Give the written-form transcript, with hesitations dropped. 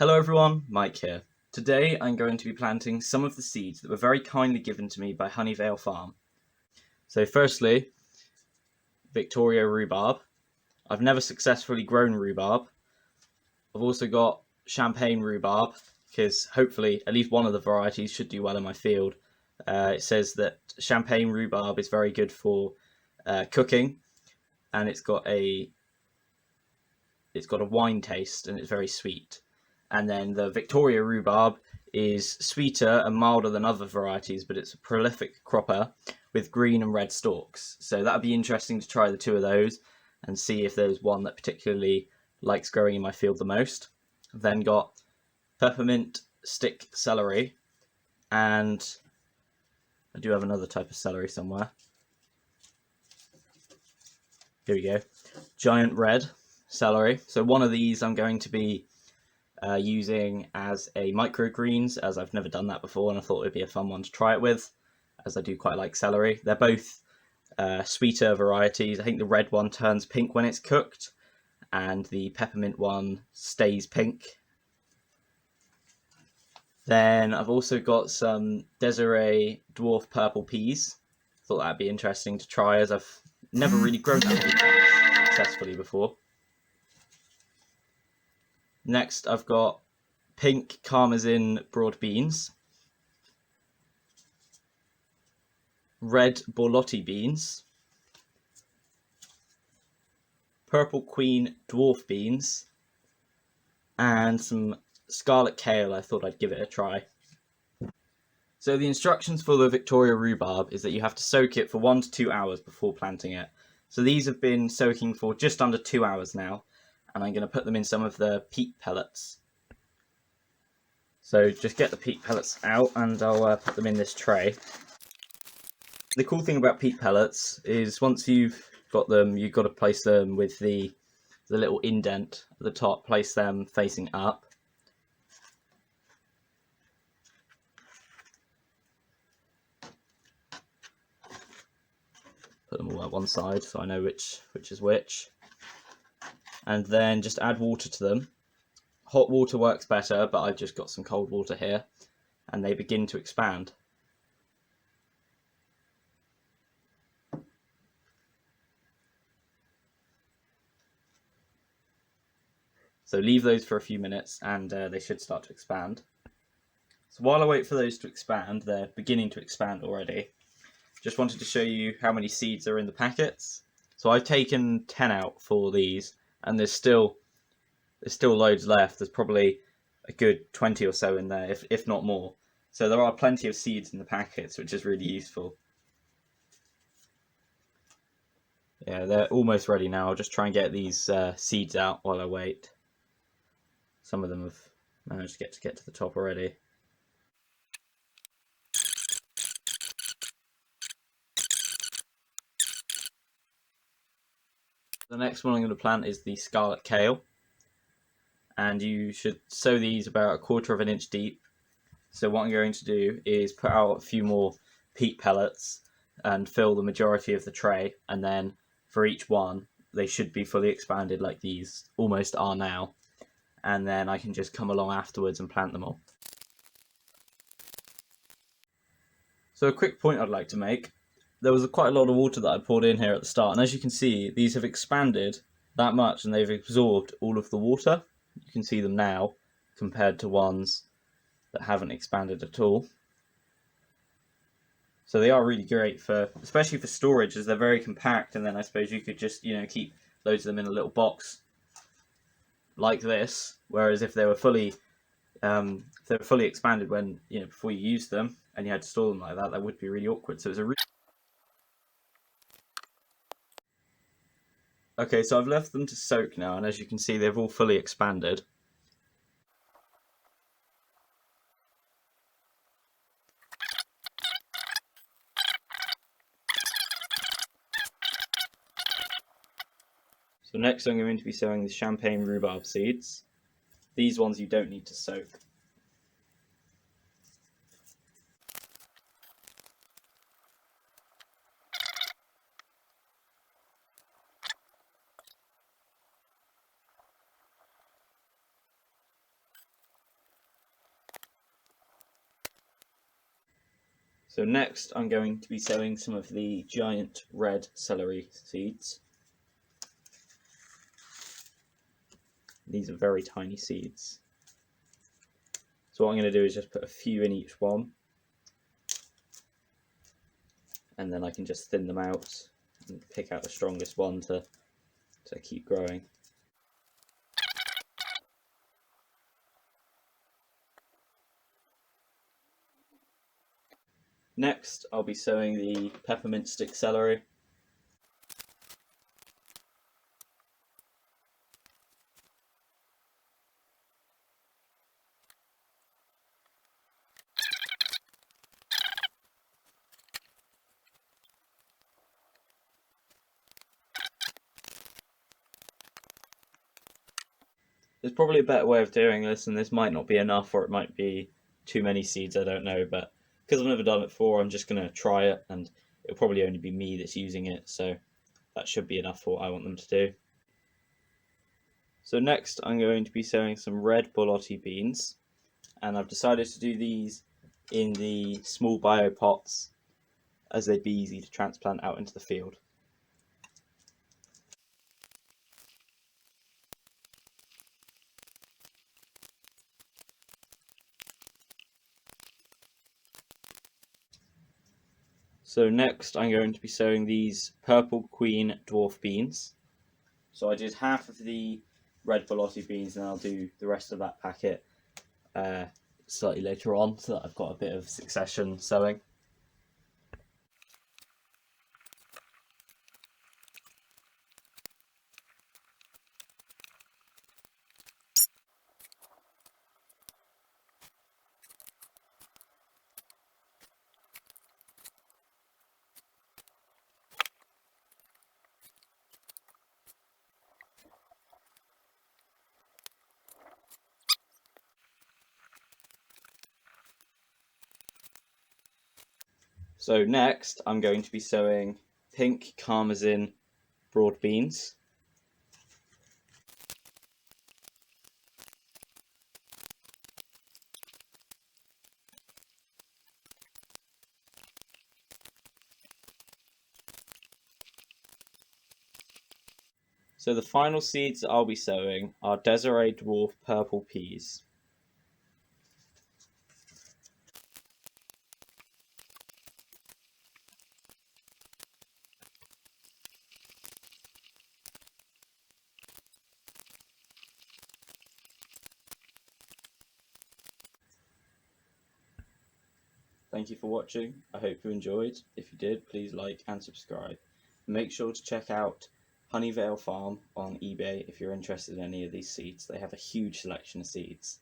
Hello everyone, Mike here. Today I'm going to be planting some of the seeds that were very kindly given to me by Honeyvale Farm. So firstly, Victoria Rhubarb. I've never successfully grown rhubarb. I've also got Champagne Rhubarb, because hopefully at least one of the varieties should do well in my field. It says that Champagne Rhubarb is very good for cooking, and it's got a wine taste and it's very sweet. And then the Victoria Rhubarb is sweeter and milder than other varieties, but it's a prolific cropper with green and red stalks. So that would be interesting to try the two of those and see if there's one that particularly likes growing in my field the most. I've then got Peppermint stick celery, and I do have another type of celery somewhere. Here we go. Giant red celery. So one of these I'm going to be using as a microgreens, as I've never done that before and I thought it would be a fun one to try it with, as I do quite like celery. They're both sweeter varieties. I think the red one turns pink when it's cooked and the peppermint one stays pink. Then I've also got some Desiree dwarf purple peas. Thought that'd be interesting to try, as I've never really grown that many peas successfully before. Next, I've got pink carmesin broad beans, red borlotti beans, purple queen dwarf beans, and some Scarlet Kale. I thought I'd give it a try. So the instructions for the Victoria Rhubarb is that you have to soak it for 1 to 2 hours before planting it. So these have been soaking for just under 2 hours now, and I'm going to put them in some of the peat pellets. So just get the peat pellets out and I'll put them in this tray. The cool thing about peat pellets is once you've got them, you've got to place them with the little indent at the top, place them facing up. Put them all at one side so I know which is which. And then just add water to them. Hot water works better, but I've just got some cold water here, and they begin to expand. So leave those for a few minutes and they should start to expand. So while I wait for those to expand, they're beginning to expand already. Just wanted to show you how many seeds are in the packets. So I've taken 10 out for these, and there's still loads left. There's probably a good 20 or so in there, if not more. So there are plenty of seeds in the packets, which is really useful. Yeah, they're almost ready now. I'll just try and get these seeds out while I wait. Some of them have managed to get to the top already. The next one I'm going to plant is the Scarlet Kale, and you should sow these about 1/4 of an inch deep. So what I'm going to do is put out a few more peat pellets and fill the majority of the tray, and then for each one they should be fully expanded like these almost are now, and then I can just come along afterwards and plant them all. So a quick point I'd like to make: there was quite a lot of water that I poured in here at the start, and as you can see, these have expanded that much and they've absorbed all of the water. You can see them now compared to ones that haven't expanded at all. So they are really great for, especially for storage, as they're very compact, and then I suppose you could just, keep loads of them in a little box like this, whereas if they were fully expanded when, before you used them and you had to store them like that would be really awkward. So it's a really... Okay, so I've left them to soak now, and as you can see, they've all fully expanded. So next I'm going to be sowing the Champagne Rhubarb seeds. These ones you don't need to soak. So next I'm going to be sowing some of the giant red celery seeds. These are very tiny seeds. So what I'm going to do is just put a few in each one, and then I can just thin them out and pick out the strongest one to keep growing. Next I'll be sowing the peppermint stick celery. There's probably a better way of doing this, and this might not be enough, or it might be too many seeds, I don't know, but because I've never done it before, I'm just going to try it, and it'll probably only be me that's using it, so that should be enough for what I want them to do. So next I'm going to be sowing some red borlotti beans, and I've decided to do these in the small bio pots as they'd be easy to transplant out into the field. So next I'm going to be sowing these purple queen dwarf beans. So I did half of the red borlotti beans, and I'll do the rest of that packet slightly later on, so that I've got a bit of succession sowing. So next I'm going to be sowing pink carmesin broad beans. So the final seeds that I'll be sowing are Desiree dwarf purple peas. Thank you for watching. I hope you enjoyed. If you did, please like and subscribe. Make sure to check out Honeyvale Farm on eBay if you're interested in any of these seeds. They have a huge selection of seeds.